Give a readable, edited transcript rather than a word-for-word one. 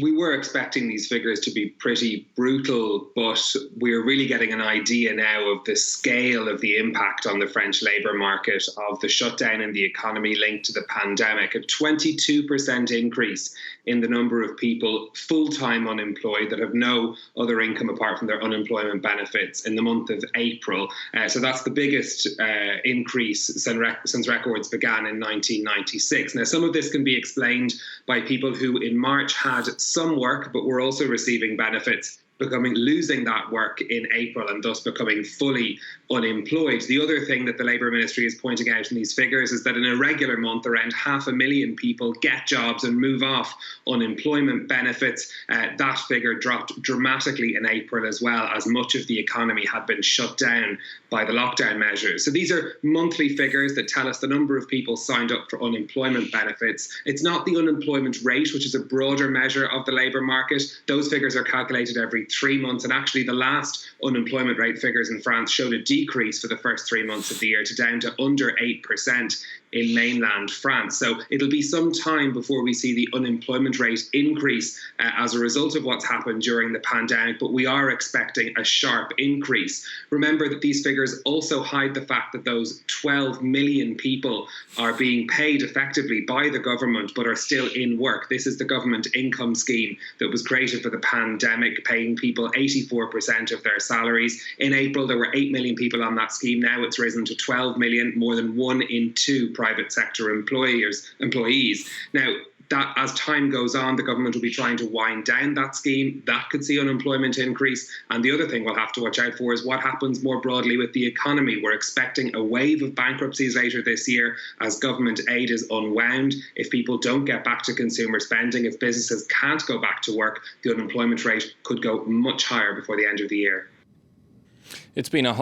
We were expecting these figures to be pretty brutal, but we're really getting an idea now of the scale of the impact on the French labour market of the shutdown in the economy linked to the pandemic. A 22% increase in the number of people full-time unemployed that have no other income apart from their unemployment benefits in the month of April. So that's the biggest increase since records began in 1996. Now, some of this can be explained by people who in March had some work but were also receiving benefits, losing that work in April and thus becoming fully unemployed. The other thing that the Labour Ministry is pointing out in these figures is that in a regular month, around 500,000 people get jobs and move off unemployment benefits. That figure dropped dramatically in April as well, as much of the economy had been shut down by the lockdown measures. So these are monthly figures that tell us the number of people signed up for unemployment benefits. It's not the unemployment rate, which is a broader measure of the labour market. Those figures are calculated every 3 months, and actually the last unemployment rate figures in France showed a decrease for the first 3 months of the year to down to under 8% in mainland France. So it'll be some time before we see the unemployment rate increase as a result of what's happened during the pandemic, but we are expecting a sharp increase. Remember that these figures also hide the fact that those 12 million people are being paid effectively by the government but are still in work. This is the government income scheme that was created for the pandemic, paying people 84% of their salaries. In April, there were 8 million people on that scheme. Now it's risen to 12 million, more than 1 in 2 private sector employees. Now, that as time goes on, the government will be trying to wind down that scheme. That could see unemployment increase. And the other thing we'll have to watch out for is what happens more broadly with the economy. We're expecting a wave of bankruptcies later this year as government aid is unwound. If people don't get back to consumer spending, if businesses can't go back to work, the unemployment rate could go much higher before the end of the year. It's been a hot